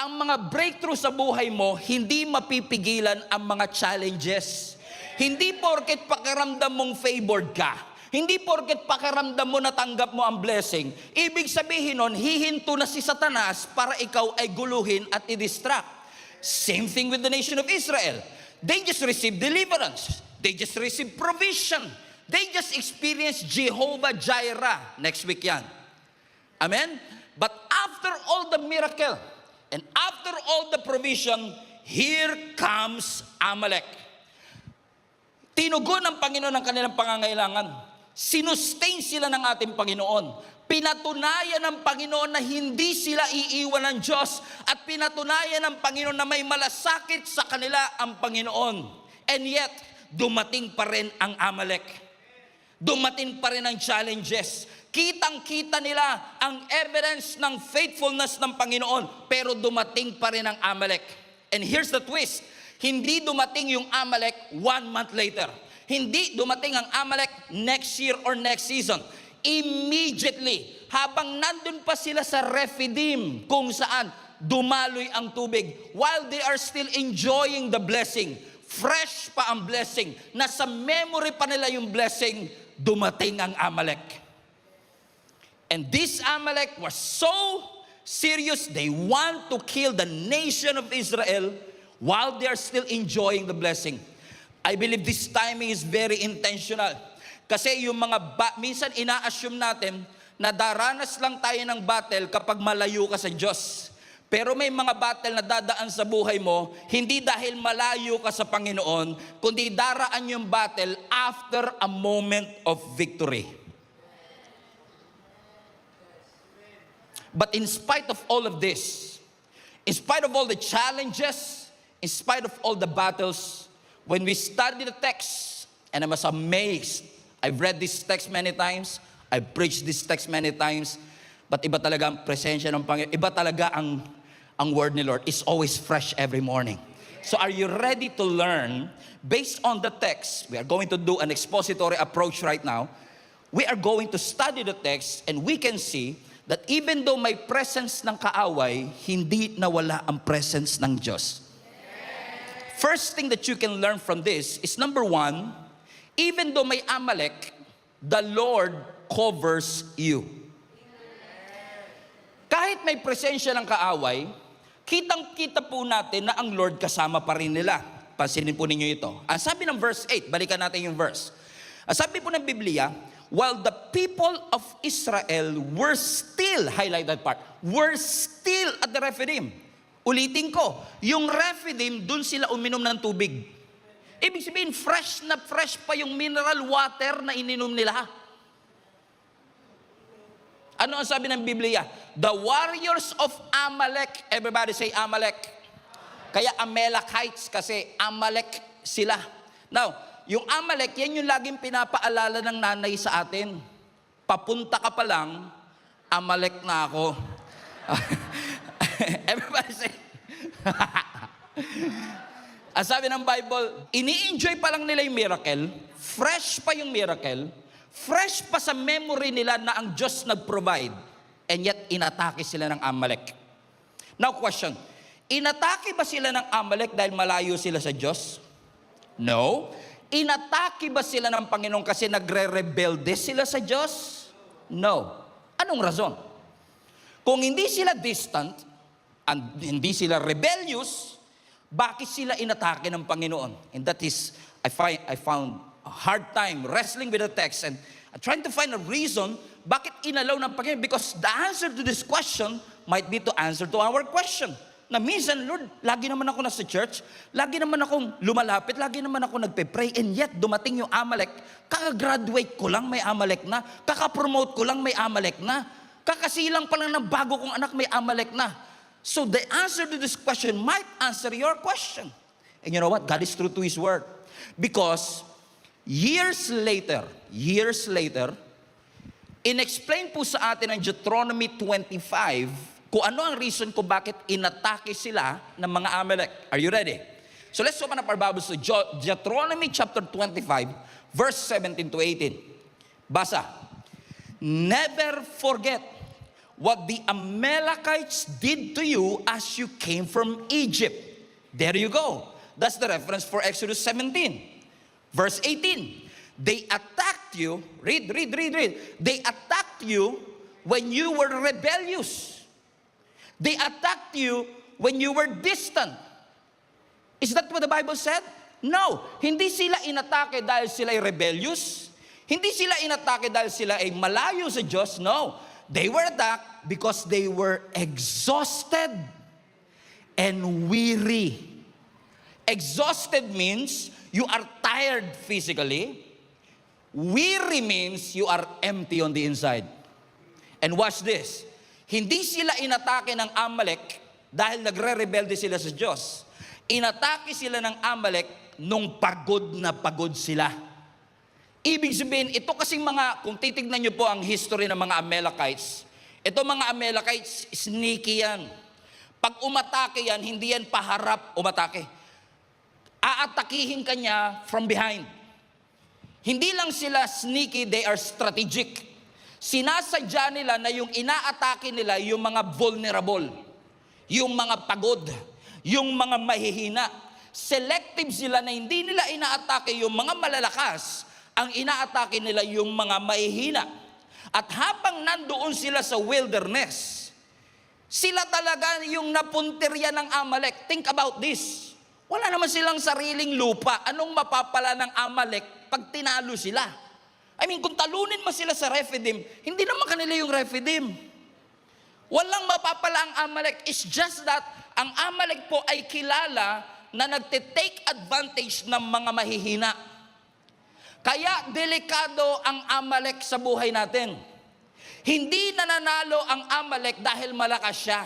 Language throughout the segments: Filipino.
ang mga breakthrough sa buhay mo, hindi mapipigilan ang mga challenges. Hindi porket pakiramdam mong favored ka, hindi porket pakiramdam mo natanggap mo ang blessing, ibig sabihin nun, hihinto na si Satanas para ikaw ay guluhin at i-distract. Same thing with the nation of Israel. They just received deliverance. They just received provision. They just experienced Jehovah Jireh. Next week yan. Amen? But after all the miracle, and after all the provision, here comes Amalek. Tinugon ng Panginoon ang kanilang pangangailangan. Sinustain sila ng ating Panginoon. Pinatunayan ng Panginoon na hindi sila iiwan ng Diyos. At pinatunayan ng Panginoon na may malasakit sa kanila ang Panginoon. And yet, dumating pa rin ang Amalek. Dumating pa rin ang challenges. Kitang-kita nila ang evidence ng faithfulness ng Panginoon, pero dumating pa rin ang Amalek. And here's the twist. Hindi dumating yung Amalek 1 month later. Hindi dumating ang Amalek next year or next season. Immediately, habang nandun pa sila sa Rephidim, kung saan dumaloy ang tubig, while they are still enjoying the blessing, fresh pa ang blessing, nasa memory pa nila yung blessing, dumating ang Amalek. And this Amalek was so serious, they want to kill the nation of Israel while they are still enjoying the blessing. I believe this timing is very intentional. Kasi yung mga minsan ina-assume natin na daranas lang tayo ng battle kapag malayo ka sa Diyos. Pero may mga battle na dadaan sa buhay mo, hindi dahil malayo ka sa Panginoon, kundi daraan yung battle after a moment of victory. But in spite of all of this, in spite of all the challenges, in spite of all the battles, when we study the text, and I was amazed, I've read this text many times, I've preached this text many times, but iba talaga ang presensya ng Panginoon, iba talaga ang word ni Lord is always fresh every morning. So are you ready to learn? Based on the text, we are going to do an expository approach right now. We are going to study the text and we can see that even though may presence ng kaaway, hindi nawala ang presence ng Diyos. First thing that you can learn from this is number one, even though may Amalek, the Lord covers you. Kahit may presensya ng kaaway, kitang-kita po natin na ang Lord kasama pa rin nila. Pansinin po ninyo ito. Ang sabi ng verse 8, balikan natin yung verse. Ang sabi po ng Biblia, while the people of Israel were still, highlight that part, were still at the Rephidim. Ulitin ko, yung Rephidim, dun sila uminom ng tubig. Ibig sabihin, fresh na fresh pa yung mineral water na ininom nila. Ano ang sabi ng Biblia? The warriors of Amalek, everybody say Amalek. Kaya Amalekites kasi Amalek sila. Now, yung Amalek, yan yung laging pinapaalala ng nanay sa atin. Papunta ka pa lang, Amalek na ako. Everybody say, ang sabi ng Bible, ini-enjoy pa lang nila yung miracle, fresh pa yung miracle, fresh pa sa memory nila na ang Diyos nag-provide, and yet inatake sila ng Amalek. Now question, inatake ba sila ng Amalek dahil malayo sila sa Diyos? No. Inatake ba sila ng Panginoon kasi nagre-rebelde sila sa Diyos? No. Anong rason? Kung hindi sila distant, and hindi sila rebellious, bakit sila inatake ng Panginoon? And that is, I found a hard time wrestling with the text and trying to find a reason bakit inalaw ng Panginoon. Because the answer to this question might be to answer to our question. Na minsan, Lord, lagi naman ako nasa church, lagi naman akong lumalapit, lagi naman ako nagpe-pray, and yet dumating yung Amalek, kaka-graduate ko lang may Amalek na, kaka-promote ko lang may Amalek na, kakasilang pa lang ng bago kong anak may Amalek na. So the answer to this question might answer your question. And you know what? God is true to His word. Because years later, in-explain po sa atin ng Deuteronomy 25, kung ano ang reason kung bakit inatake sila ng mga Amalek. Are you ready? So let's open up our Bibles to Deuteronomy chapter 25, verse 17 to 18. Basa. Never forget what the Amalekites did to you as you came from Egypt. There you go. That's the reference for Exodus 17. Verse 18. They attacked you. Read. They attacked you when you were rebellious. They attacked you when you were distant. Is that what the Bible said? No. Hindi sila inatake dahil sila ay rebellious. Hindi sila inatake dahil sila ay malayo sa Diyos. No. They were attacked because they were exhausted and weary. Exhausted means you are tired physically. Weary means you are empty on the inside. And watch this. Hindi sila inatake ng Amalek dahil nagre-rebelde sila sa Diyos. Inatake sila ng Amalek nung pagod na pagod sila. Ibig sabihin, ito kasing mga, kung titignan nyo po ang history ng mga Amalekites, ito mga Amalekites, sneaky yan. Pag umatake yan, hindi yan paharap umatake. Aatakihin ka niya from behind. Hindi lang sila sneaky, they are strategic. Sinasadya nila na yung inaatake nila yung mga vulnerable, yung mga pagod, yung mga mahihina. Selective sila na hindi nila inaatake yung mga malalakas, ang inaatake nila yung mga mahihina. At habang nandoon sila sa wilderness, sila talaga yung napuntirya ng Amalek. Think about this. Wala naman silang sariling lupa. Anong mapapala ng Amalek pag tinalo sila? I mean, kung talunin mo sila sa Rephidim, hindi naman kanila yung Rephidim. Walang mapapala ang Amalek. It's just that ang Amalek po ay kilala na nagte-take advantage ng mga mahihina. Kaya delikado ang Amalek sa buhay natin. Hindi nananalo ang Amalek dahil malakas siya.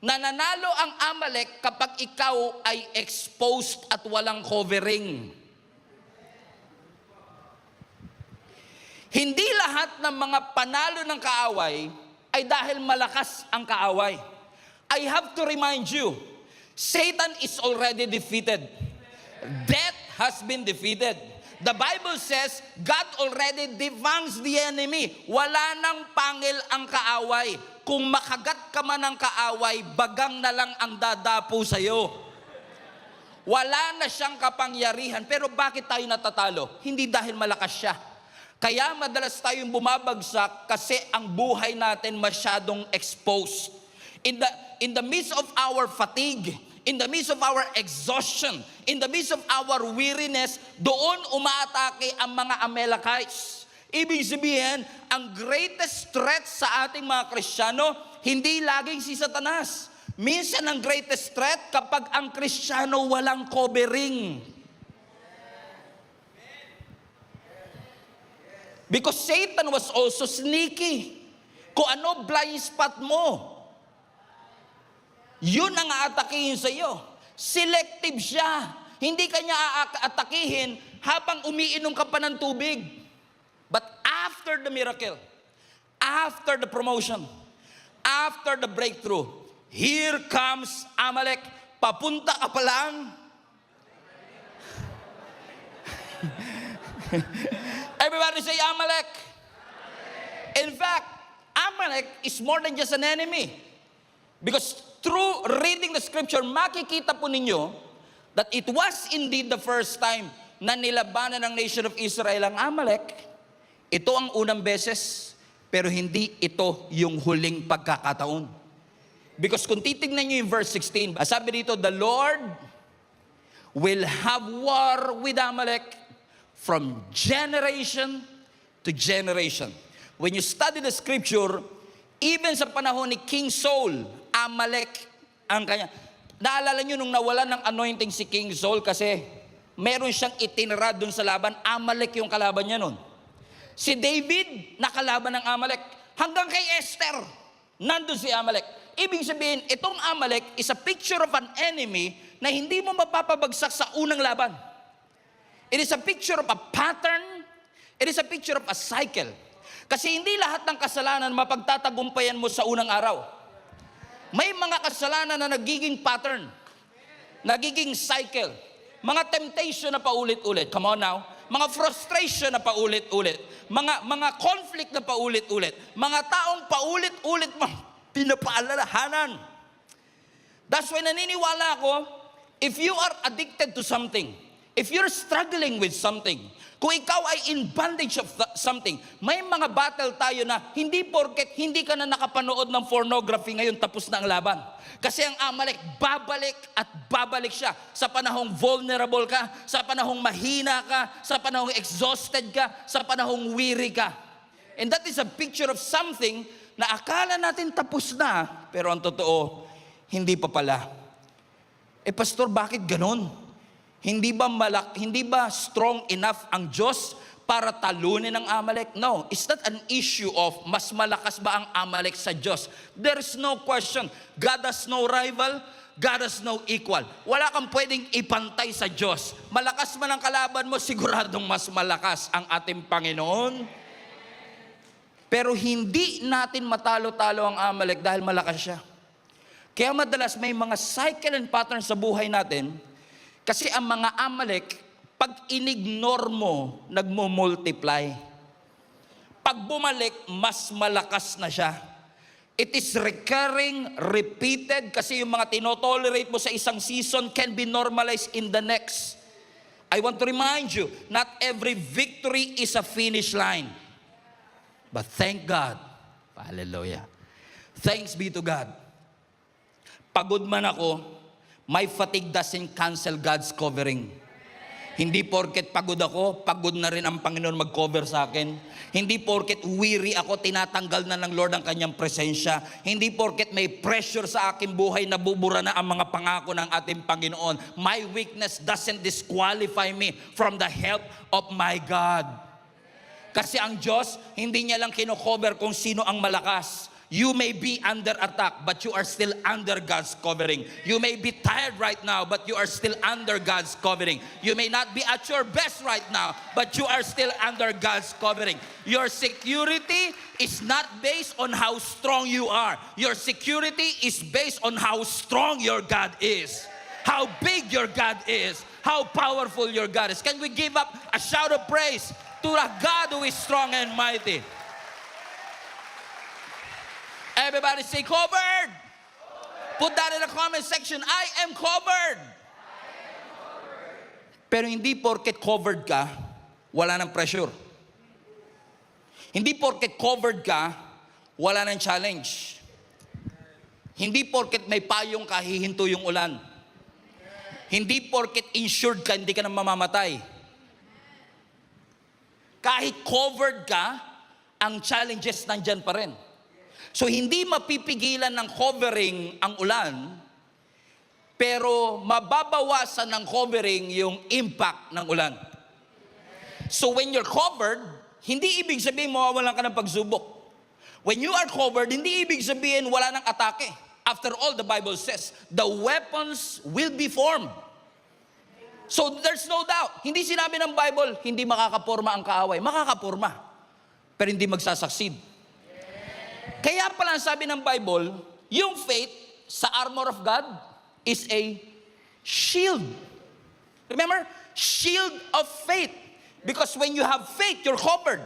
Nananalo ang Amalek kapag ikaw ay exposed at walang covering. Hindi lahat ng mga panalo ng kaaway ay dahil malakas ang kaaway. I have to remind you, Satan is already defeated. Death has been defeated. The Bible says, God already devangs the enemy. Wala nang pangil ang kaaway. Kung makagat ka man ng kaaway, bagang na lang ang dadapo sa'yo. Wala na siyang kapangyarihan. Pero bakit tayo natatalo? Hindi dahil malakas siya. Kaya madalas tayong bumabagsak kasi ang buhay natin masyadong exposed. In the midst of our fatigue, in the midst of our exhaustion, in the midst of our weariness, doon umaatake ang mga Amalekites. Ibig sabihin, ang greatest threat sa ating mga Kristiyano, hindi laging si Satanas. Minsan ang greatest threat kapag ang Kristiyano walang covering. Because Satan was also sneaky. Kung ano blind spot mo, yun ang aatakihin sa iyo. Selective siya. Hindi ka niya aatakihin habang umiinom ka pa ng tubig. But after the miracle, after the promotion, after the breakthrough, here comes Amalek. Papunta ka pa lang. Everybody say Amalek. In fact, Amalek is more than just an enemy. Because through reading the scripture, makikita po ninyo that it was indeed the first time na nilabanan ng nation of Israel ang Amalek. Ito ang unang beses, pero hindi ito yung huling pagkakataon. Because kung titignan nyo yung verse 16, sabi dito, the Lord will have war with Amalek from generation to generation. When you study the scripture, even sa panahon ni King Saul, Amalek ang kanya. Naalala nyo nung nawalan ng anointing si King Saul kasi meron siyang itinira dun sa laban, Amalek yung kalaban niya nun. Si David, nakalaban ng Amalek. Hanggang kay Esther, nandun si Amalek. Ibig sabihin, itong Amalek is a picture of an enemy na hindi mo mapapabagsak sa unang laban. It is a picture of a pattern. It is a picture of a cycle. Kasi hindi lahat ng kasalanan mapagtatagumpayan mo sa unang araw. May mga kasalanan na nagiging pattern, nagiging cycle, mga temptation na paulit-ulit. Come on now. mga frustration na paulit-ulit, mga conflict na paulit-ulit, mga taong paulit-ulit mo pinapaalalahanan. That's why naniniwala ako, if you are addicted to something, if you're struggling with something, kung ikaw ay in bondage of something, may mga battle tayo na hindi porket hindi ka na nakapanood ng pornography ngayon tapos na ang laban. Kasi ang Amalek, babalik at babalik siya sa panahong vulnerable ka, sa panahong mahina ka, sa panahong exhausted ka, sa panahong weary ka. And that is a picture of something na akala natin tapos na, pero ang totoo, hindi pa pala. Pastor, bakit ganun? Hindi ba strong enough ang Diyos para talunin ang Amalek? No, it's not an issue of mas malakas ba ang Amalek sa Diyos. There is no question. God has no rival, God has no equal. Wala kang pwedeng ipantay sa Diyos. Malakas man ang kalaban mo, siguradong mas malakas ang ating Panginoon. Pero hindi natin matalo-talo ang Amalek dahil malakas siya. Kaya madalas may mga cycle and pattern sa buhay natin. Kasi ang mga Amalek, pag inignore mo, nagmo-multiply. Pag bumalik, mas malakas na siya. It is recurring, repeated, kasi yung mga tinotolerate mo sa isang season can be normalized in the next. I want to remind you, not every victory is a finish line. But thank God, hallelujah, thanks be to God. Pagod man ako, my fatigue doesn't cancel God's covering. Hindi porket pagod ako, pagod na rin ang Panginoon mag-cover sa akin. Hindi porket weary ako, tinatanggal na ng Lord ang kanyang presensya. Hindi porket may pressure sa aking buhay, nabubura na ang mga pangako ng ating Panginoon. My weakness doesn't disqualify me from the help of my God. Kasi ang Diyos, hindi niya lang kino-cover kung sino ang malakas. You may be under attack, but you are still under God's covering. You may be tired right now, but you are still under God's covering. You may not be at your best right now, but you are still under God's covering. Your security is not based on how strong you are. Your security is based on how strong your God is. How big your God is. How powerful your God is. Can we give up a shout of praise to a God who is strong and mighty? Everybody say covered. Put that in the comment section. I am covered. Pero hindi porket covered ka, wala ng pressure. Hindi porket covered ka, wala ng challenge. Hindi porket may payong ka, hihinto yung ulan. Hindi porket insured ka, hindi ka na mamamatay. Kahit covered ka, ang challenges nandyan pa rin. So hindi mapipigilan ng covering ang ulan, pero mababawasan ng covering yung impact ng ulan. So when you're covered, hindi ibig sabihin mawawalan ka ng pagsubok. When you are covered, hindi ibig sabihin wala ng atake. After all, the Bible says, the weapons will be formed. So there's no doubt. Hindi sinabi ng Bible, hindi makakaporma ang kaaway. Makakaporma, pero hindi magsasucceed. Kaya pala sabi ng Bible, yung faith sa armor of God is a shield. Remember? Shield of faith. Because when you have faith, you're covered.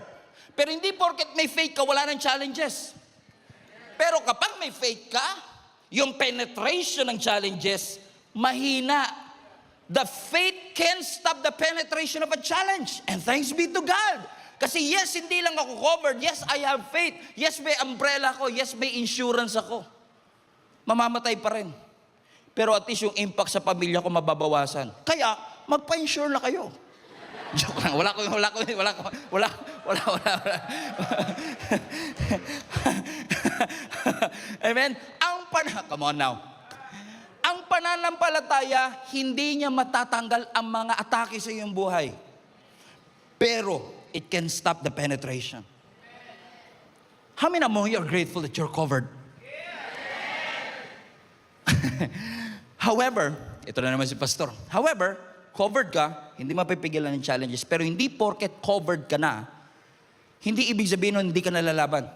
Pero hindi porket may faith ka, wala ng challenges. Pero kapag may faith ka, yung penetration ng challenges, mahina. The faith can stop the penetration of a challenge. And thanks be to God. Kasi yes, hindi lang ako covered. Yes, I have faith. Yes, may umbrella ko. Yes, may insurance ako. Mamamatay pa rin. Pero at least yung impact sa pamilya ko mababawasan. Kaya, magpa-insure na kayo. Joke lang. Wala. Amen? Come on now. Ang pananampalataya, hindi niya matatanggal ang mga atake sa iyong buhay. Pero, it can stop the penetration. How many among you are grateful that you're covered? However, ito na naman si Pastor. However, covered ka, hindi mapipigilan ng challenges. Pero hindi porket covered ka na, hindi ibig sabihin nun hindi ka nalalaban.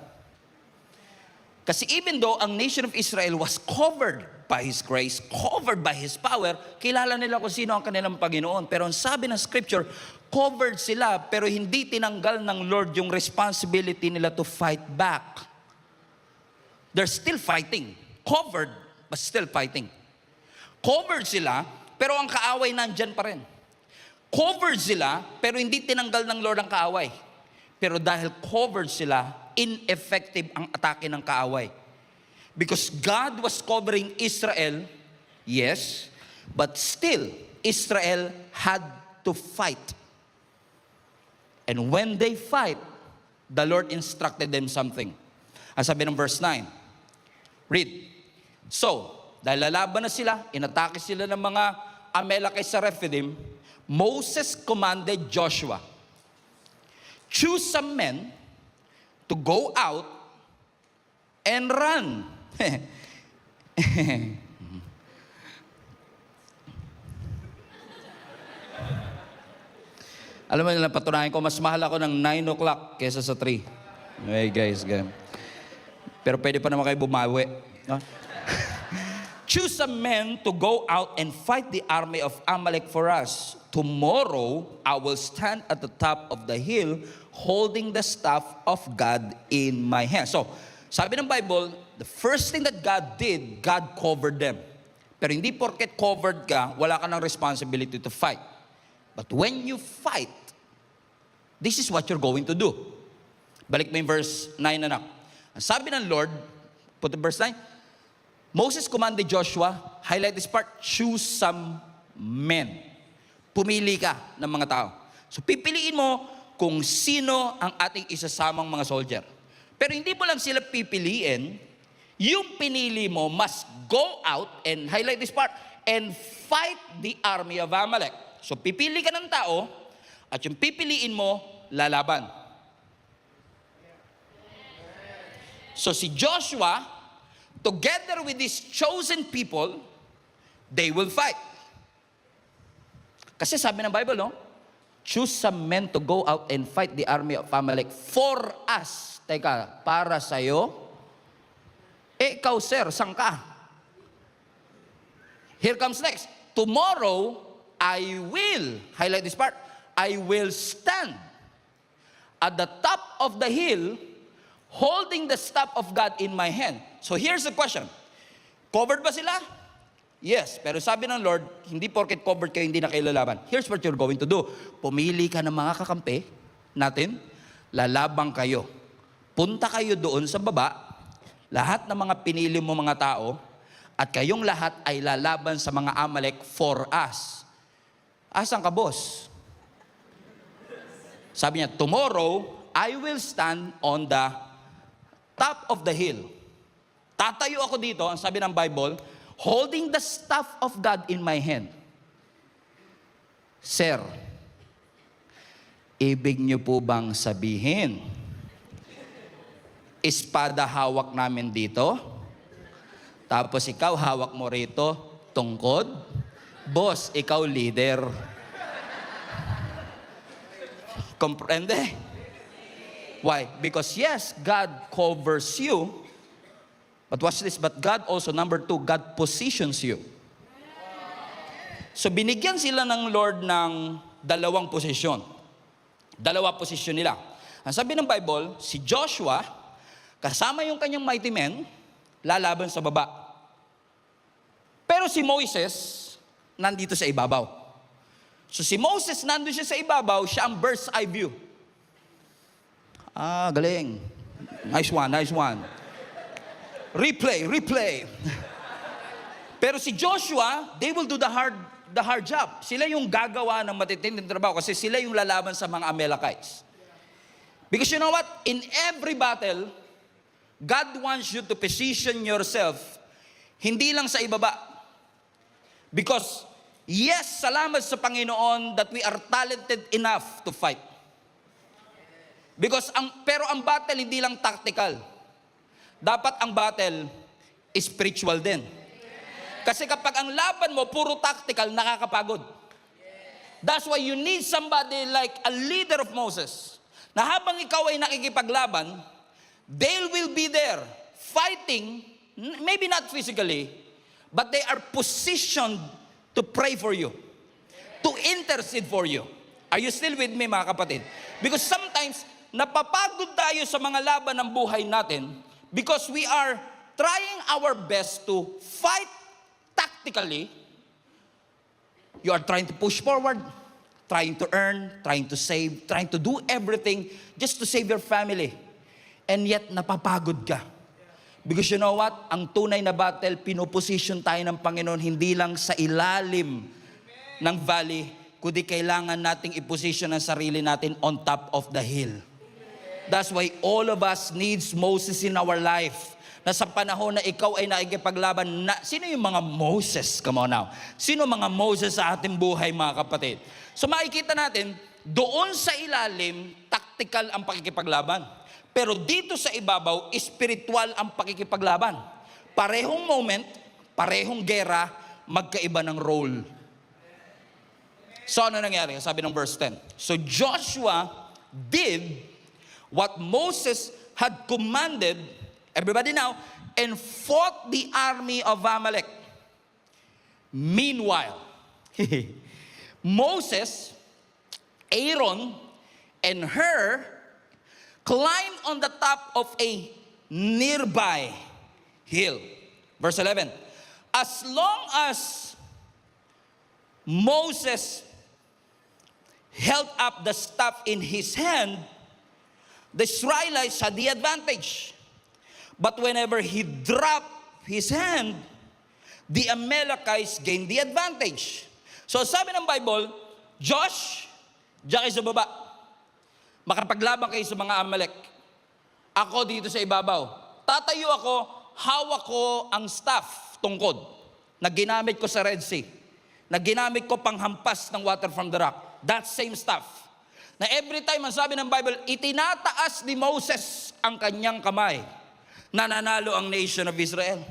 Kasi even though ang nation of Israel was covered by His grace, covered by His power, kilala nila kung sino ang kanilang Panginoon. Pero ang sabi ng Scripture, covered sila, pero hindi tinanggal ng Lord yung responsibility nila to fight back. They're still fighting. Covered, but still fighting. Covered sila, pero ang kaaway nandyan pa rin. Covered sila, pero hindi tinanggal ng Lord ang kaaway. Pero dahil covered sila, ineffective ang atake ng kaaway. Because God was covering Israel, yes, but still, Israel had to fight. And when they fight, the Lord instructed them something. Ang sabi ng verse 9, read. So, dahil lalaban na sila, inatake sila ng mga Amalekite sa Rephidim, Moses commanded Joshua, choose some men to go out and run. Alam mo nila, patunayan ko, mas mahal ako ng 9 o'clock kesa sa 3. Okay, guys. Pero pwede pa naman kayo bumawi. No? Choose some men to go out and fight the army of Amalek for us. Tomorrow, I will stand at the top of the hill holding the staff of God in my hand. So, sabi ng Bible, the first thing that God did, God covered them. Pero hindi porket covered ka, wala ka ng responsibility to fight. But when you fight, this is what you're going to do. Balik mo yung verse 9 anak. Ang sabi ng Lord, put the verse 9, Moses commanded Joshua, highlight this part, choose some men. Pumili ka ng mga tao. So pipiliin mo kung sino ang ating isasamang mga soldier. Pero hindi mo lang sila pipiliin, yung pinili mo must go out and highlight this part and fight the army of Amalek. So pipili ka ng tao at yung pipiliin mo lalaban. So si Joshua, together with these chosen people, they will fight. Kasi sabi ng Bible, no? Choose some men to go out and fight the army of Amalek for us. Teka, para sa'yo? Ikaw, sir, saan ka? Here comes next. Tomorrow, I will, highlight this part, I will stand at the top of the hill holding the staff of God in my hand. So here's the question. Covered ba sila? Yes, pero sabi ng Lord, hindi porket covered kayo, hindi na kayo lalaban. Here's what you're going to do. Pumili ka ng mga kakampi natin, lalabang kayo. Punta kayo doon sa baba, lahat ng mga pinili mo mga tao, at kayong lahat ay lalaban sa mga Amalek for us. Asan ka, boss? Sabi niya, tomorrow, I will stand on the top of the hill. Tatayo ako dito, ang sabi ng Bible, holding the staff of God in my hand. Sir, ibig niyo po bang sabihin, espada hawak namin dito, tapos ikaw hawak mo rito, tungkod? Boss, ikaw leader. Comprende? Why? Because yes, God covers you. But watch this, but God also, number 2, God positions you. So binigyan sila ng Lord ng dalawang posisyon. Dalawa posisyon nila. Ang sabi ng Bible, si Joshua, kasama yung kanyang mighty men, lalaban sa baba. Pero si Moses, nandito sa ibabaw. So si Moses, nandito siya sa ibabaw, siya ang bird's eye view. Ah, galing. Nice one, nice one. Replay. Pero si Joshua, they will do the hard job. Sila yung gagawa ng matitinding trabaho kasi sila yung lalaban sa mga Amalekites. Because you know what? In every battle, God wants you to position yourself hindi lang sa ibaba. Because yes, salamat sa Panginoon that we are talented enough to fight. Because pero ang battle hindi lang tactical. Dapat ang battle spiritual din. Kasi kapag ang laban mo puro tactical, nakakapagod. That's why you need somebody like a leader of Moses. Na habang ikaw ay nakikipaglaban, they will be there fighting, maybe not physically, but they are positioned to pray for you, to intercede for you. Are you still with me, mga kapatid? Because sometimes, napapagod tayo sa mga laban ng buhay natin because we are trying our best to fight tactically. You are trying to push forward, trying to earn, trying to save, trying to do everything just to save your family. And yet, napapagod ka. Because you know what? Ang tunay na battle, pinoposition tayo ng Panginoon hindi lang sa ilalim ng valley, kundi kailangan nating iposition ang sarili natin on top of the hill. That's why all of us needs Moses in our life. Na sa panahon na ikaw ay nakikipaglaban, sino yung mga Moses? Come on now. Sino mga Moses sa ating buhay, mga kapatid? So makikita natin, doon sa ilalim, tactical ang pakikipaglaban. Pero dito sa ibabaw, spiritual ang pakikipaglaban. Parehong moment, parehong gera, magkaiba ng role. So ano nangyari? Sabi ng verse 10. So Joshua did what Moses had commanded, everybody now, and fought the army of Amalek. Meanwhile, Moses, Aaron, and Hur climbed on the top of a nearby hill. Verse 11. As long as Moses held up the staff in his hand, the Israelites had the advantage. But whenever he dropped his hand, the Amalekites gained the advantage. So sabi ng Bible, Josh, diyan kayo sa baba. Makapaglaban kayo sa mga Amalek. Ako dito sa ibabaw. Tatayo ako, hawak ko ang staff, tungkod, na ginamit ko sa Red Sea, na ginamit ko panghampas ng water from the rock. That same stuff. Na every time, ang sabi ng Bible, itinataas ni Moses ang kanyang kamay, nananalo ang nation of Israel.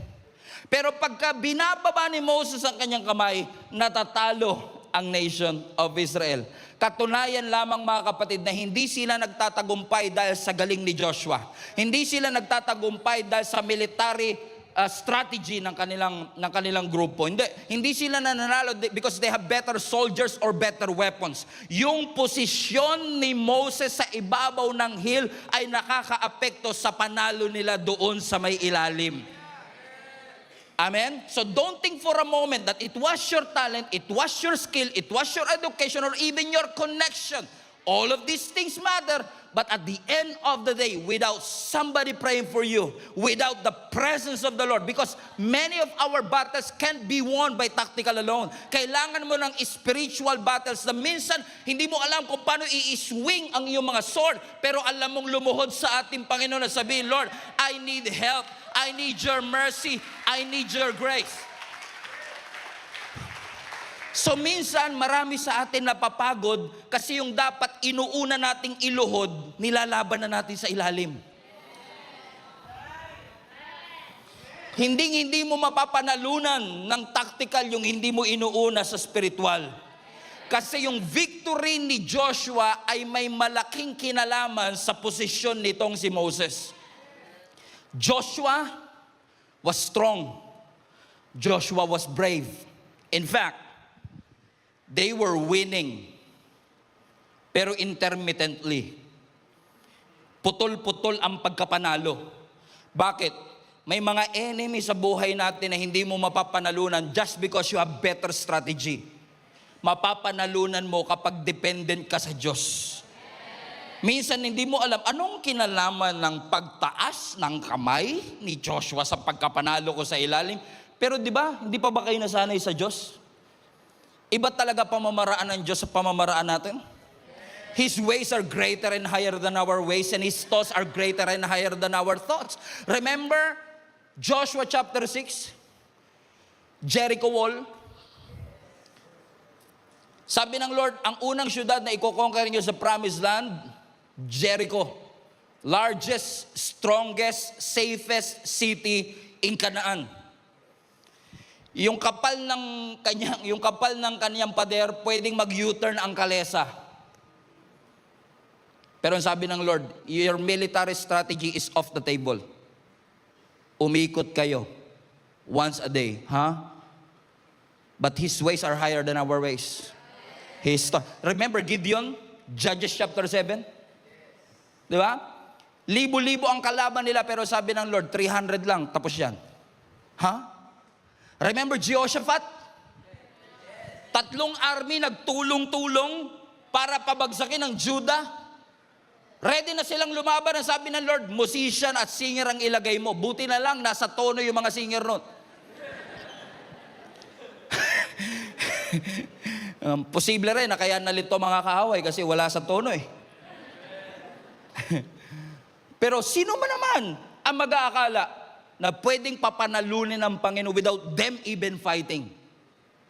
Pero pagka binababa ni Moses ang kanyang kamay, natatalo ang nation of Israel. Katunayan lamang, mga kapatid, na hindi sila nagtatagumpay dahil sa galing ni Joshua. Hindi sila nagtatagumpay dahil sa military strategy ng kanilang grupo. Hindi sila nananalo because they have better soldiers or better weapons. Yung posisyon ni Moses sa ibabaw ng hill ay nakakaapekto sa panalo nila doon sa may ilalim. Amen? So don't think for a moment that it was your talent, it was your skill, it was your education, or even your connection. All of these things matter, but at the end of the day, without somebody praying for you, without the presence of the Lord, because many of our battles can't be won by tactical alone. Kailangan mo ng spiritual battles na minsan hindi mo alam kung paano i-swing ang iyong mga sword, pero alam mong lumuhod sa ating Panginoon na sabihin, Lord, I need help, I need your mercy, I need your grace. So minsan, marami sa atin napapagod kasi yung dapat inuuna nating iluhod, nilalaban na natin sa ilalim. Hindi mo mapapanalunan ng tactical yung hindi mo inuuna sa spiritual. Kasi yung victory ni Joshua ay may malaking kinalaman sa posisyon nitong si Moses. Joshua was strong. Joshua was brave. In fact, they were winning, pero intermittently. Putol-putol ang pagkapanalo. Bakit? May mga enemy sa buhay natin na hindi mo mapapanalunan just because you have better strategy. Mapapanalunan mo kapag dependent ka sa Diyos. Minsan hindi mo alam, anong kinalaman ng pagtaas ng kamay ni Joshua sa pagkapanalo ko sa ilalim? Pero di ba, hindi pa ba kayo nasanay sa Diyos? Iba talaga pamamaraan ng Diyos sa pamamaraan natin. His ways are greater and higher than our ways, and His thoughts are greater and higher than our thoughts. Remember Joshua chapter 6, Jericho wall. Sabi ng Lord, ang unang syudad na iko-conquer niyo sa promised land, Jericho. Largest, strongest, safest city in Canaan. Yung kapal ng kanyang pader, pwedeng mag-U-turn ang kalesa. Pero ang sabi ng Lord, your military strategy is off the table. Umikot kayo once a day, But His ways are higher than our ways. Remember Gideon? Judges chapter 7? Di ba? Libo-libo ang kalaban nila, pero sabi ng Lord, 300 lang, tapos yan. Ha? Remember Jehoshaphat? 3 army nagtulong-tulong para pabagsakin ang Judah. Ready na silang lumaban. Ang sabi ng Lord, musician at singer ang ilagay mo. Buti na lang, nasa tono yung mga singer nun. Posible rin na kaya nalito mga kaaway kasi wala sa tono eh. Pero sino man naman ang mag-aakala na pwedeng papanalunin ng Panginoon without them even fighting?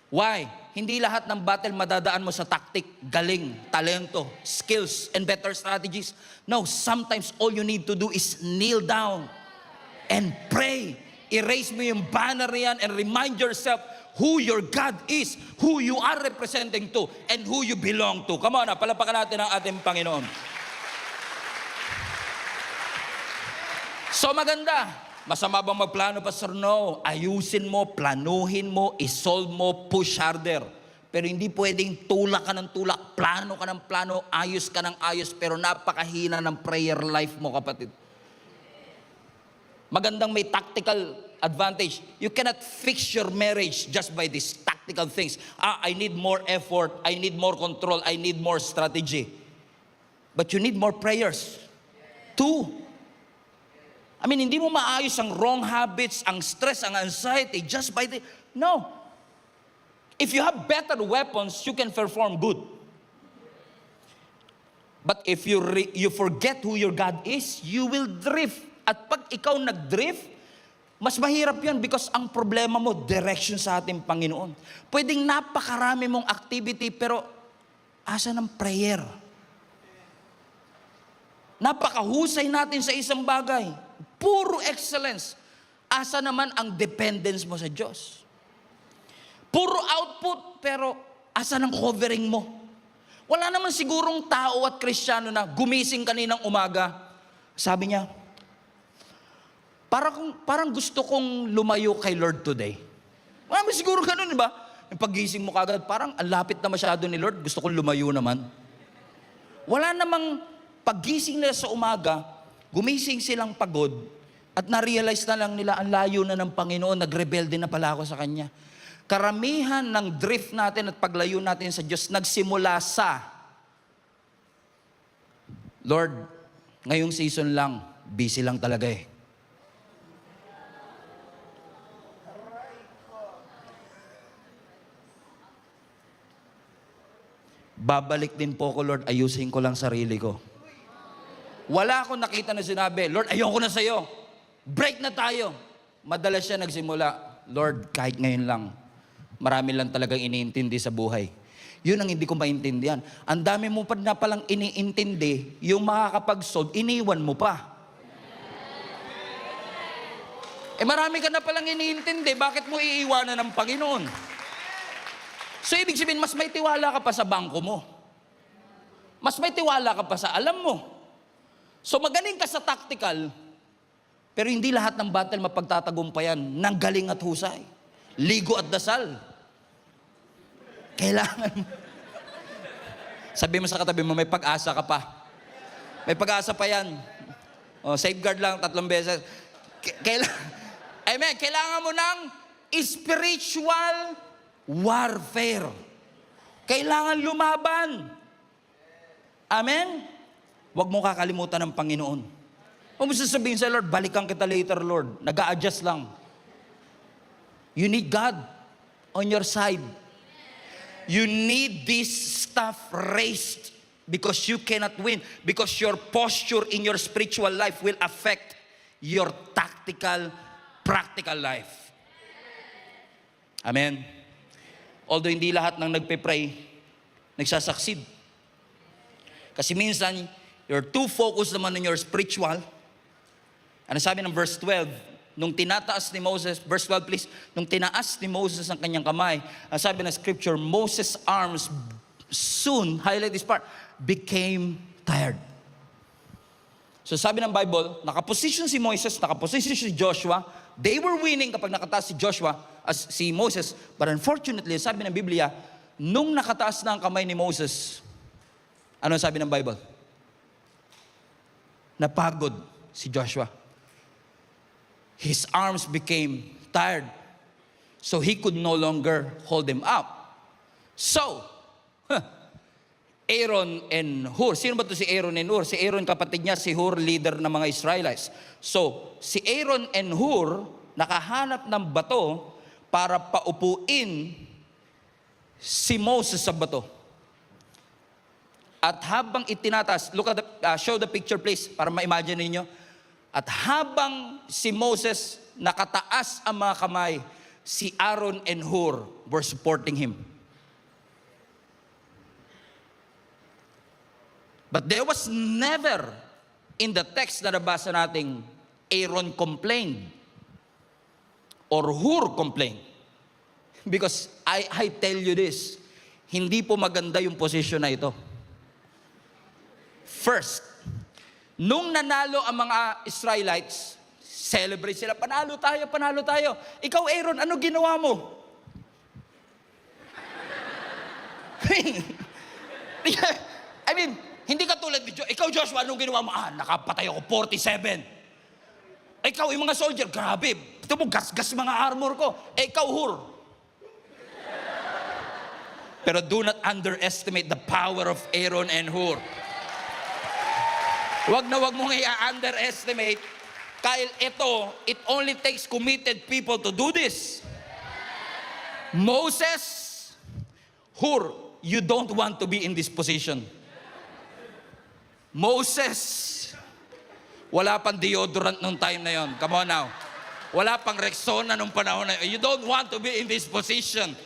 Why? Hindi lahat ng battle madadaan mo sa tactic, galing, talento, skills, and better strategies. No, sometimes all you need to do is kneel down and pray. Erase mo yung banner yan and remind yourself who your God is, who you are representing to, and who you belong to. Come on, palapakan natin ang ating Panginoon. So maganda. Masama bang magplano, Pastor? No. Ayusin mo, planuhin mo, isolve mo, push harder. Pero hindi pwedeng tulak ka ng tulak, plano ka ng plano, ayos ka ng ayos, pero napakahina ng prayer life mo, kapatid. Magandang may tactical advantage. You cannot fix your marriage just by these tactical things. I need more effort, I need more control, I need more strategy. But you need more prayers. 2. Hindi mo maayos ang wrong habits, ang stress, ang anxiety just by the... No. If you have better weapons, you can perform good. But if you forget who your God is, you will drift. At pag ikaw nag-drift, mas mahirap yun because ang problema mo, direction sa ating Panginoon. Pwedeng napakarami mong activity, pero asa ng prayer? Napakahusay natin sa isang bagay. Puro excellence. Asa naman ang dependence mo sa Diyos? Puro output, pero asa ng covering mo? Wala naman sigurong tao at Kristiyano na gumising kaninang umaga. Sabi niya, parang gusto kong lumayo kay Lord today. Wala naman siguro ganun, di ba? Yung paggising mo kagad, parang ang lapit na masyado ni Lord, gusto kong lumayo naman. Wala namang paggising nila sa umaga, gumising silang pagod at na-realize na lang nila ang layo na ng Panginoon, nagrebelde na pala ako sa Kanya. Karamihan ng drift natin at paglayo natin sa Diyos nagsimula sa, Lord, ngayong season lang, busy lang talaga eh. Babalik din po ko, Lord, ayusin ko lang sarili ko. Wala akong nakita na sinabi, Lord, ayoko na sa'yo. Break na tayo. Madalas siya nagsimula, Lord, kahit ngayon lang, marami lang talagang iniintindi sa buhay. Yun ang hindi ko maintindihan. Ang dami mo pa na palang iniintindi, yung makakapag-solve, iniwan mo pa. Marami ka na palang iniintindi, bakit mo iiwanan ng Panginoon? So, ibig sabihin, mas may tiwala ka pa sa bangko mo. Mas may tiwala ka pa sa alam mo. So magaling ka sa tactical, pero hindi lahat ng battle mapagtatagumpayan ng galing at husay. Ligo at dasal. Kailangan. Sabi mo sa katabi mo, may pag-asa ka pa. May pag-asa pa yan. Safeguard lang 3 beses. Amen. Kailangan mo ng spiritual warfare. Kailangan lumaban. Amen? Huwag mo kakalimutan ng Panginoon. Huwag mo sasabihin sa Lord, balikan kita later, Lord. Nag-a-adjust lang. You need God on your side. You need this stuff raised because you cannot win. Because your posture in your spiritual life will affect your tactical, practical life. Amen? Although hindi lahat ng nagpe-pray, nagsasucceed. Kasi minsan, you're too focused naman on your spiritual. Ano sabi ng verse 12? Nung tinataas ni Moses, verse 12 please, nung tinaas ni Moses ang kanyang kamay, ang sabi ng scripture, Moses' arms soon, highlight this part, became tired. So sabi ng Bible, nakaposition si Moses, nakaposition si Joshua, they were winning kapag nakataas si Joshua, as si Moses, but unfortunately, sabi ng Biblia, nung nakataas na ang kamay ni Moses, ano sabi ng Bible? Napagod si Joshua. His arms became tired, so he could no longer hold them up. So, Aaron and Hur. Sino ba ito si Aaron and Hur? Si Aaron, kapatid niya, si Hur, leader ng mga Israelites. So, si Aaron and Hur, nakahanap ng bato para paupuin si Moses sa bato. At habang itinataas, look at show the picture please, para ma-imagine ninyo. At habang si Moses nakataas ang mga kamay, si Aaron and Hur were supporting him. But there was never in the text na nabasa nating Aaron complained or Hur complained. Because I tell you this, hindi po maganda yung position na ito. First, nung nanalo ang mga Israelites, celebrate sila, panalo tayo, panalo tayo. Ikaw, Aaron, ano ginawa mo? I mean, hindi ka tulad ni Ikaw, Joshua, anong ginawa mo? Nakapatay ako, 47. Ikaw, yung mga soldier, grabe. Ito mo, gas-gas mga armor ko. Ikaw, Hur. Pero do not underestimate the power of Aaron and Hur. Wag mong i-underestimate. Kyle, it only takes committed people to do this. Moses, Hur, you don't want to be in this position. Moses, wala pang deodorant nung time na yon. Come on now. Wala pang Rexona nung panahon na yon. You don't want to be in this position.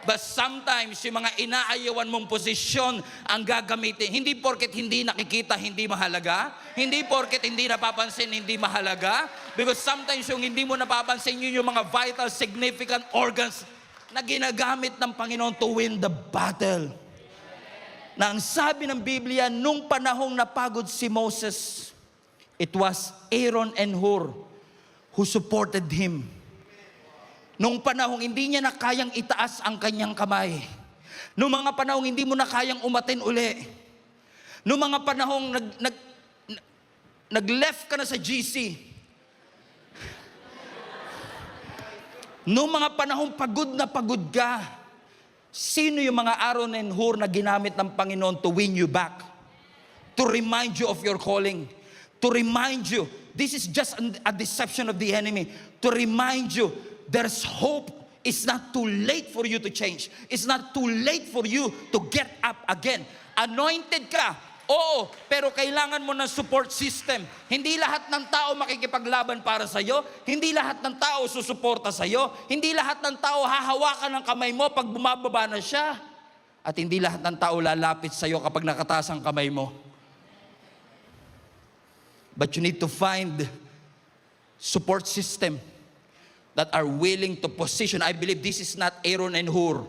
But sometimes, yung mga inaayawan mong posisyon ang gagamitin. Hindi porket hindi nakikita, hindi mahalaga. Hindi porket hindi napapansin, hindi mahalaga. Because sometimes yung hindi mo napapansin, yun yung mga vital, significant organs na ginagamit ng Panginoon to win the battle. Na ang sabi ng Biblia, nung panahong napagod si Moses, it was Aaron and Hur who supported him. Nung panahong hindi niya na kayang itaas ang kanyang kamay. Nung mga panahong hindi mo na kayang umatin uli. Nung mga panahong nag-left ka na sa GC. Nung mga panahong pagod na pagod ka. Sino yung mga Aaron and Hur na ginamit ng Panginoon to win you back? To remind you of your calling. To remind you, this is just a deception of the enemy. To remind you, there's hope. It's not too late for you to change. It's not too late for you to get up again. Anointed ka. Oo, pero kailangan mo ng support system. Hindi lahat ng tao makikipaglaban para sa'yo. Hindi lahat ng tao susuporta sa'yo. Hindi lahat ng tao hahawakan ng kamay mo pag bumababa na siya. At hindi lahat ng tao lalapit sa'yo kapag nakataas ang kamay mo. But you need to find support system that are willing to position. I believe this is not Aaron and Hur.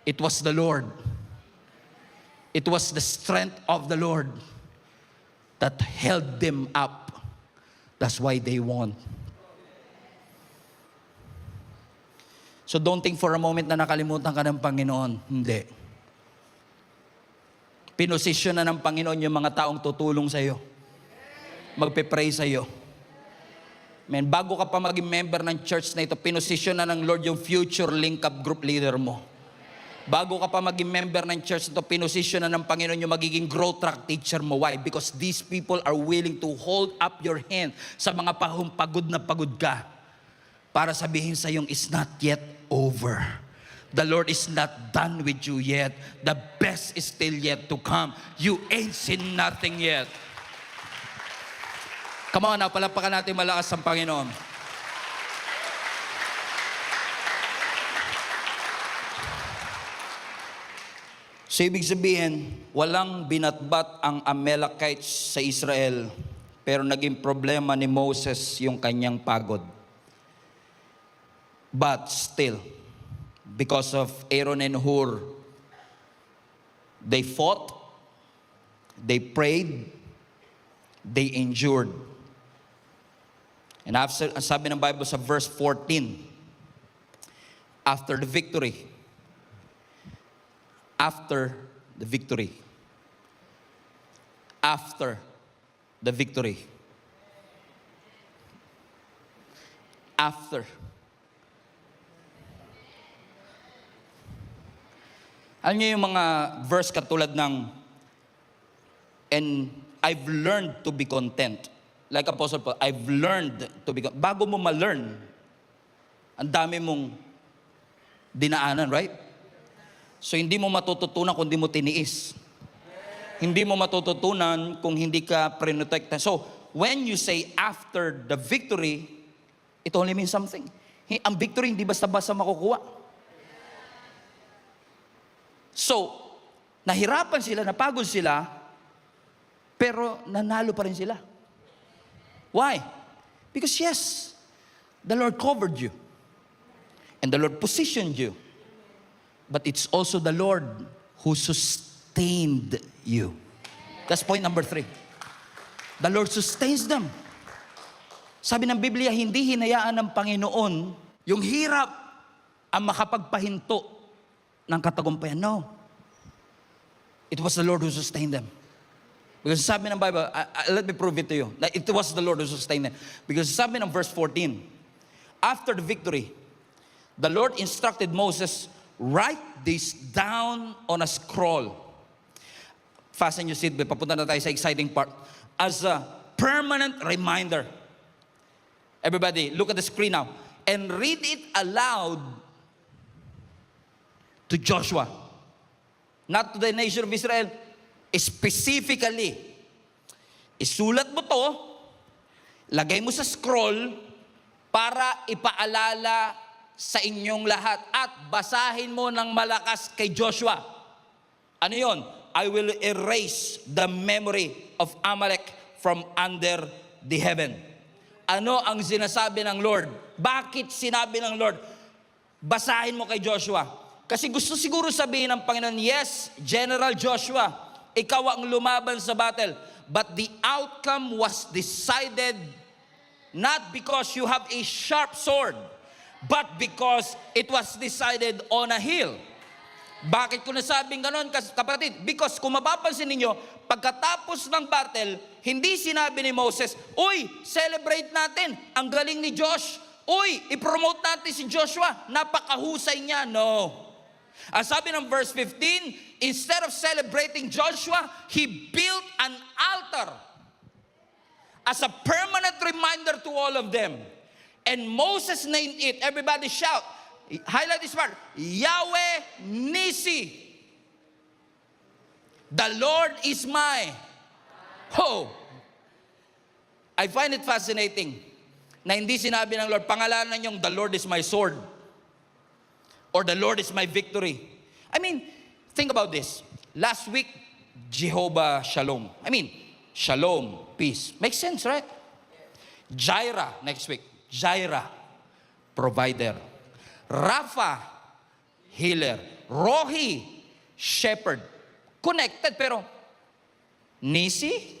It was the Lord. It was the strength of the Lord that held them up. That's why they won. So don't think for a moment na nakalimutan ka ng Panginoon. Hindi. Pinosisyon na ng Panginoon yung mga taong tutulong sa iyo. Magpe-pray sa iyo. Man, bago ka pa maging member ng church na ito, pinosisyon na ng Lord yung future link-up group leader mo. Bago ka pa maging member ng church na ito, pinosisyon na ng Panginoon yung magiging growth track teacher mo. Why? Because these people are willing to hold up your hand sa mga pagod na pagod ka para sabihin sa yung it's not yet over. The Lord is not done with you yet. The best is still yet to come. You ain't seen nothing yet. Come on, palapakan natin malakas ang Panginoon. So, ibig sabihin, walang binatbat ang Amalekites sa Israel, pero naging problema ni Moses yung kanyang pagod. But still, because of Aaron and Hur, they fought, they prayed, they endured. And after, sabi ng Bible sa verse 14, after the victory, after the victory. After the victory. After. Alam niyo yung mga verse katulad ng, and I've learned to be content. Like Apostle Paul, I've learned to be content. Bago mo ma-learn, ang dami mong dinaanan, right? So hindi mo matututunan kung hindi mo tiniis. Hindi mo matututunan kung hindi ka prinotekta. So, when you say after the victory, it only means something. Ang victory hindi basta-basta makukuha. So, nahirapan sila, napagod sila, pero nanalo pa rin sila. Why? Because yes, the Lord covered you. And the Lord positioned you. But it's also the Lord who sustained you. That's point number 3. The Lord sustains them. Sabi ng Biblia, hindi hinayaan ng Panginoon yung hirap ang makapagpahinto ng katagumpayan. No. It was the Lord who sustained them. Because sabi ng Bible, let me prove it to you. That it was the Lord who sustained them. Because sabi ng verse 14, after the victory, the Lord instructed Moses, write this down on a scroll. Fasten your seatbelt. Papunta na tayo sa exciting part. As a permanent reminder. Everybody, look at the screen now. And read it aloud to Joshua. Not to the nation of Israel. Specifically. Isulat mo to, lagay mo sa scroll, para ipaalala sa inyong lahat. At basahin mo ng malakas kay Joshua. Ano yun? I will erase the memory of Amalek from under the heaven. Ano ang sinasabi ng Lord? Bakit sinabi ng Lord? Basahin mo kay Joshua. Kasi gusto siguro sabihin ng Panginoon, yes, General Joshua, ikaw ang lumaban sa battle. But the outcome was decided not because you have a sharp sword, but because it was decided on a hill. Bakit ko nasabing ganon, kapatid? Because kung mapapansin ninyo, pagkatapos ng battle, hindi sinabi ni Moses, uy, celebrate natin, ang galing ni Josh. Uy, i-promote natin si Joshua, napakahusay niya. No. Ang sabi ng verse 15, instead of celebrating Joshua, he built an altar as a permanent reminder to all of them. And Moses named it, everybody shout, highlight this part, Yahweh Nisi. The Lord is my hope. I find it fascinating na hindi sinabi ng Lord, pangalanan yung the Lord is my sword or the Lord is my victory. I mean, think about this. Last week, Jehovah Shalom. I mean, Shalom, peace. Makes sense, right? Jireh, next week. Jireh, provider. Rapha, healer. Rohi, shepherd. Connected, pero Nisi,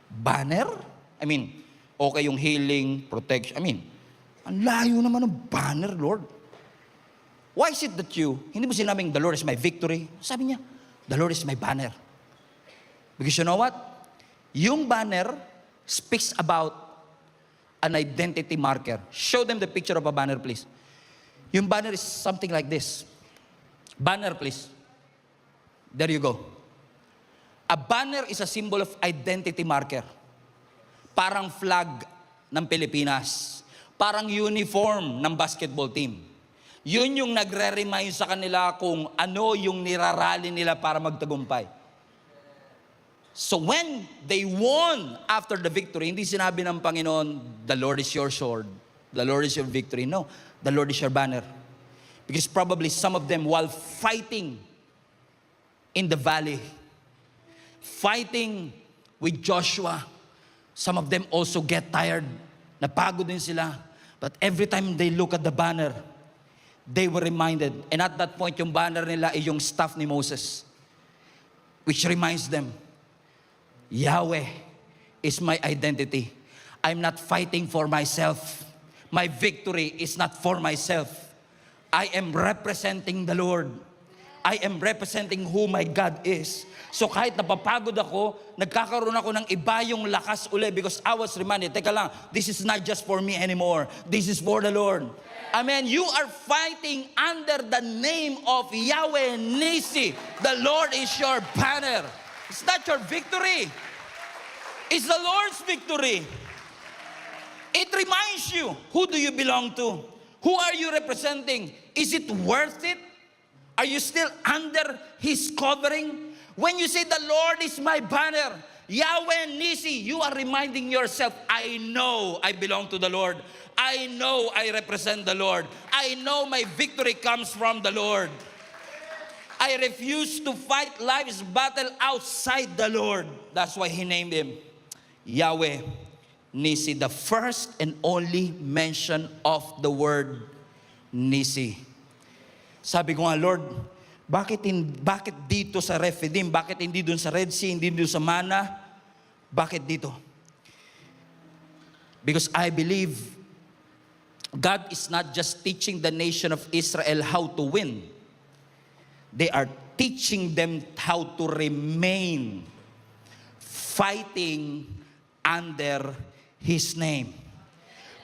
banner. I mean, okay yung healing, protection. I mean, ang layo naman ng banner, Lord. Why is it that hindi mo sinabing, the Lord is my victory? Sabi niya, the Lord is my banner. Because you know what? Yung banner speaks about an identity marker. Show them the picture of a banner, please. Yung banner is something like this. Banner, please. There you go. A banner is a symbol of identity marker. Parang flag ng Pilipinas. Parang uniform ng basketball team. Yun yung nagre-remind sa kanila kung ano yung nirarally nila para magtagumpay. So when they won after the victory, hindi sinabi ng Panginoon, the Lord is your sword, the Lord is your victory. No, the Lord is your banner. Because probably some of them, while fighting in the valley, fighting with Joshua, some of them also get tired. Napagod din sila. But every time they look at the banner, they were reminded. And at that point, yung banner nila ay yung staff ni Moses, which reminds them, Yahweh is my identity. I'm not fighting for myself. My victory is not for myself. I am representing the Lord. I am representing who my God is. So kahit napapagod ako, nagkakaroon ako ng iba yung lakas uli because I was reminded, teka lang, this is not just for me anymore. This is for the Lord. Amen. You are fighting under the name of Yahweh Nisi. The Lord is your banner. It's not your victory. It's the Lord's victory. It reminds you, who do you belong to? Who are you representing? Is it worth it? Are you still under His covering? When you say the Lord is my banner, Yahweh Nisi, you are reminding yourself, I know I belong to the Lord. I know I represent the Lord. I know my victory comes from the Lord. I refuse to fight life's battle outside the Lord. That's why He named Him Yahweh Nisi, the first and only mention of the word Nisi. Sabi ko nga, Lord, bakit dito sa Rephidim? Bakit hindi dun sa Red Sea? Hindi dun sa Mana? Bakit dito? Because I believe God is not just teaching the nation of Israel how to win. They are teaching them how to remain fighting under His name.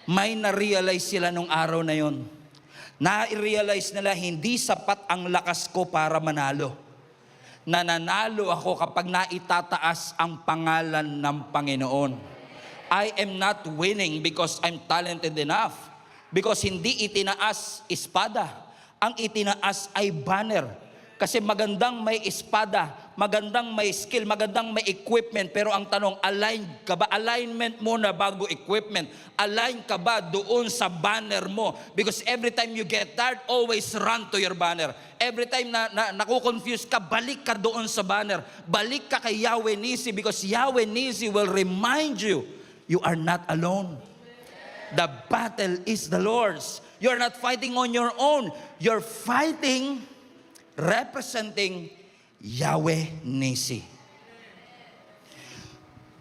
May na-realize sila nung araw na yon. Na-realize nila hindi sapat ang lakas ko para manalo. Nananalo ako kapag naitataas ang pangalan ng Panginoon. I am not winning because I'm talented enough. Because hindi itinaas espada. Ang itinaas ay banner. Kasi magandang may espada, magandang may skill, magandang may equipment. Pero ang tanong, align ka ba? Alignment muna bago equipment. Align ka ba doon sa banner mo? Because every time you get tired, always run to your banner. Every time na nakukonfuse ka, balik ka doon sa banner. Balik ka kay Yahweh Nisi because Yahweh Nisi will remind you, you are not alone. The battle is the Lord's. You're not fighting on your own. You're fighting representing Yahweh Nisi.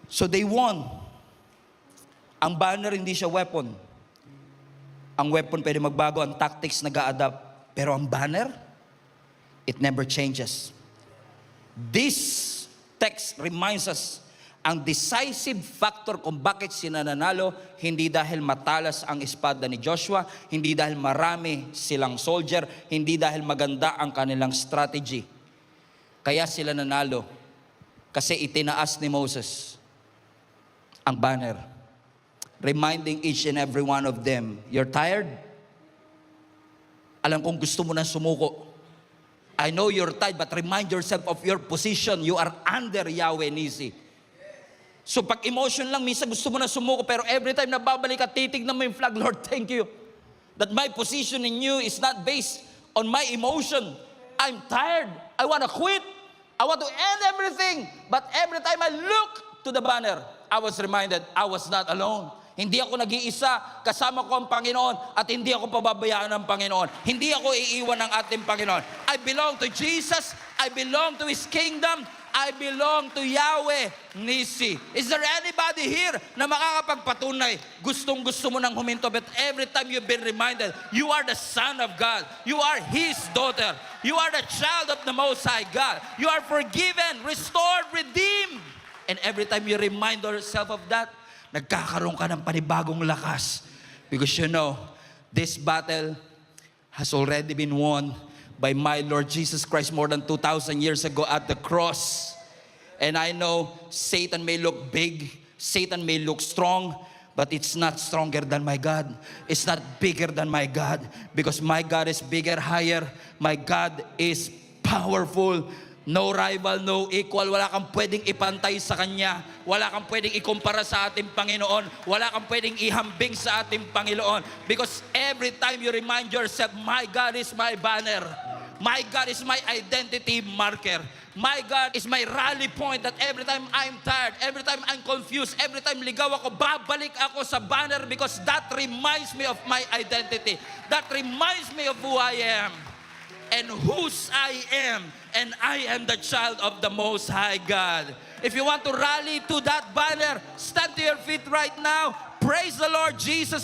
So they won. Ang banner hindi siya weapon. Ang weapon pwede magbago, ang tactics nag-a-adapt. Pero ang banner, it never changes. This text reminds us, ang decisive factor kung bakit sila nanalo, hindi dahil matalas ang espada ni Joshua, hindi dahil marami silang soldier, hindi dahil maganda ang kanilang strategy. Kaya sila nanalo. Kasi itinaas ni Moses ang banner. Reminding each and every one of them, you're tired? Alam kong gusto mo na sumuko. I know you're tired, but remind yourself of your position. You are under Yahweh Nisi. So pag emotion lang, minsan gusto mo na sumuko, pero every time na babalik at titignan mo yung flag, Lord, thank you. That my position in you is not based on my emotion. I'm tired. I want to quit. I want to end everything. But every time I look to the banner, I was reminded, I was not alone. Hindi ako nag-iisa, kasama ko ang Panginoon at hindi ako pababayaan ng Panginoon. Hindi ako iiwan ng ating Panginoon. I belong to Jesus. I belong to His kingdom. I belong to Yahweh Nisi. Is there anybody here na makakapagpatunay, gustong-gusto mo nang huminto, but every time you've been reminded, you are the son of God. You are His daughter. You are the child of the Most High God. You are forgiven, restored, redeemed. And every time you remind yourself of that, nagkakaroon ka ng panibagong lakas. Because you know, this battle has already been won by my Lord Jesus Christ more than 2,000 years ago at the cross. And I know Satan may look big, Satan may look strong, but it's not stronger than my God. It's not bigger than my God. Because my God is bigger, higher. My God is powerful. No rival, no equal. Wala kang pwedeng ipantay sa Kanya. Wala kang pwedeng ikumpara sa ating Panginoon. Wala kang pwedeng ihambing sa ating Panginoon. Because every time you remind yourself, my God is my banner. My God is my identity marker. My God is my rally point that every time I'm tired, every time I'm confused, every time ligaw ako, babalik ako sa banner because that reminds me of my identity. That reminds me of who I am and whose I am. And I am the child of the Most High God. If you want to rally to that banner, stand to your feet right now. Praise the Lord Jesus